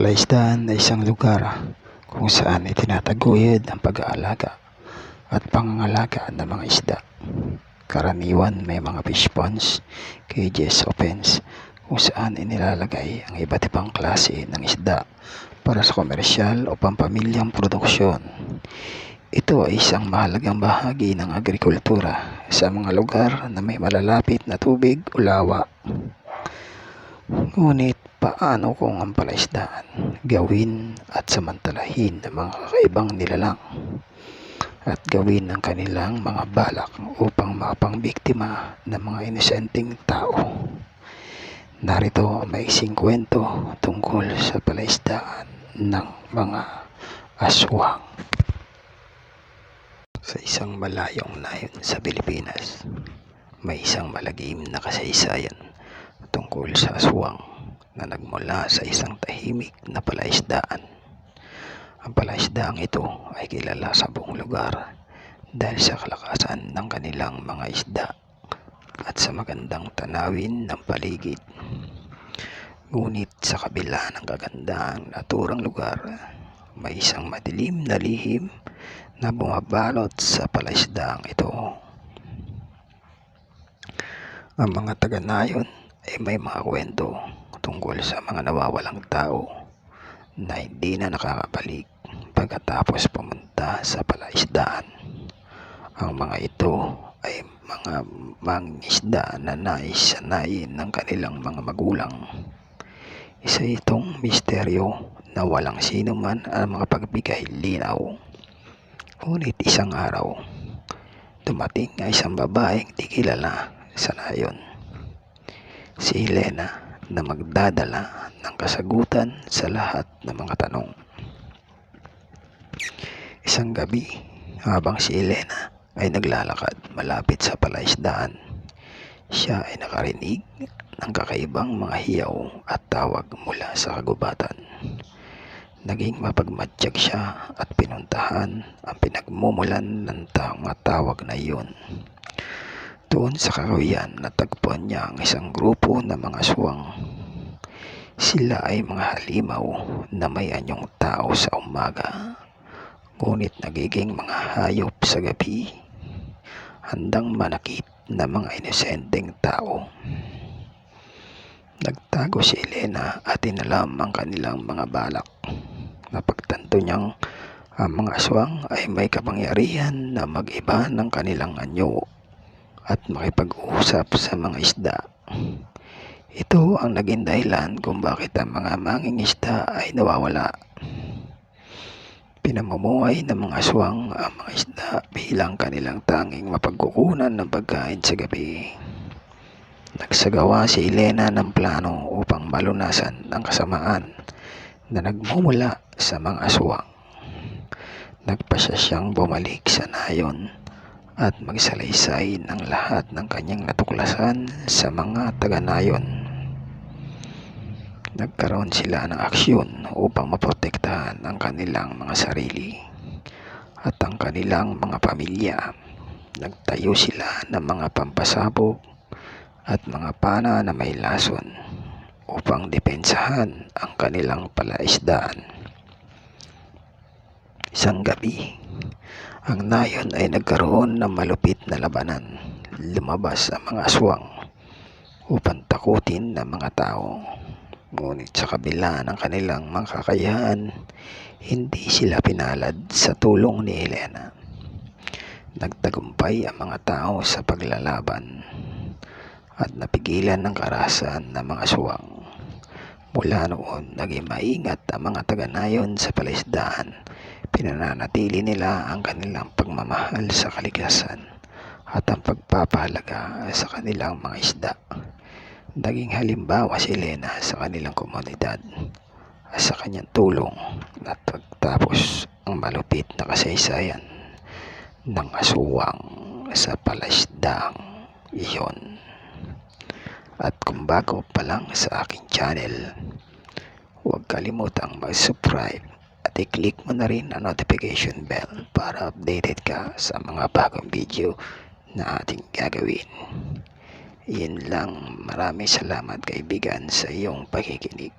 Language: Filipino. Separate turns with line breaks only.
palaisdaan ay isang lugar kung saan itinataguyod ang pag-aalaga at pangangalaga ng mga isda. Karaniwan may mga fish ponds, cages o pens kung saan inilalagay ang iba't ibang klase ng isda para sa komersyal o pampamilyang produksyon. Ito ay isang mahalagang bahagi ng agrikultura sa mga lugar na may malalapit na tubig o lawa. Ngunit paano kung ang palaisdaan gawin at samantalahin ng mga kakaibang nilalang at gawin ang kanilang mga balak upang mapangbiktima ng mga inosenteng tao? Narito ang maiksing kwento tungkol sa palaisdaan ng mga aswang. Sa isang malayong nayon sa Pilipinas, may isang malagim na kasaysayan tungkol sa aswang na nagmula sa isang tahimik na palaisdaan. Ang palaisdaang ito ay kilala sa buong lugar dahil sa kalakasan ng kanilang mga isda at sa magandang tanawin ng paligid. Ngunit sa kabila ng kagandaang naturang lugar, may isang madilim na lihim na bumabalot sa palaisdaang ito. Ang mga taga-nayon ay may mga kwento tungkol sa mga nawawalang tao na hindi na nakakabalik pagkatapos pumunta sa palaisdaan. Ang mga ito ay mga mangingisda na nais sanayin ng kanilang mga magulang. Isa itong misteryo na walang sino man ang makapagbigay linaw. Ngunit isang araw, dumating ang isang babaeng di kilala sa nayon, si Elena, na magdadala ng kasagutan sa lahat ng mga tanong. Isang gabi, habang si Elena ay naglalakad malapit sa palaisdaan, siya ay nakarinig ng kakaibang mga hiyaw at tawag mula sa kagubatan. Naging mapagmatsyag siya at pinuntahan ang pinagmumulan ng mga tawag na iyon. Doon sa kakawian, natagpuan niya ang isang grupo ng mga aswang. Sila ay mga halimaw na may anyong tao sa umaga, ngunit nagiging mga hayop sa gabi, handang manakit na mga inosenteng tao. Nagtago si Elena at inalam ang kanilang mga balak. Napagtanto niyang ang mga aswang ay may kapangyarihan na mag-iba ng kanilang anyo at makipag-usap sa mga isda. Ito ang naging dahilan kung bakit ang mga mangingisda ay nawawala. Pinamumuhay ng mga aswang ang mga isda bilang kanilang tanging mapagkukunan ng pagkain sa gabi. Nagsagawa si Elena ng plano upang malunasan ang kasamaan na nagmumula sa mga aswang. Nagpasya siyang bumalik sa nayon at magsalaysay ng lahat ng kanyang natuklasan sa mga taga-nayon. Nagkaroon sila ng aksyon upang maprotektahan ang kanilang mga sarili at ang kanilang mga pamilya. Nagtayo sila ng mga pampasabog at mga pana na may lason upang depensahan ang kanilang palaisdaan. Isang gabi, ang nayon ay nagkaroon ng malupit na labanan. Lumabas ang mga aswang upang takutin ng mga tao. Ngunit sa kabila ng kanilang mga kakayahan, hindi sila pinalad sa tulong ni Elena. Nagtagumpay ang mga tao sa paglalaban at napigilan ng karahasan ng mga aswang. Mula noon, naging maingat ang mga taga-nayon sa palaisdaan. Pinananatili nila ang kanilang pagmamahal sa kalikasan at ang pagpapahalaga sa kanilang mga isda. Naging halimbawa si Elena sa kanilang komunidad at sa kanyang tulong na pagtapos ang malupit na kasaysayan ng aswang sa palaisdaang iyon. At kung bago pa lang sa aking channel, huwag kalimutang mag-subscribe at i-click mo na rin ang notification bell para updated ka sa mga bagong video na ating gagawin. Yun lang, maraming salamat kaibigan sa iyong pakikinig.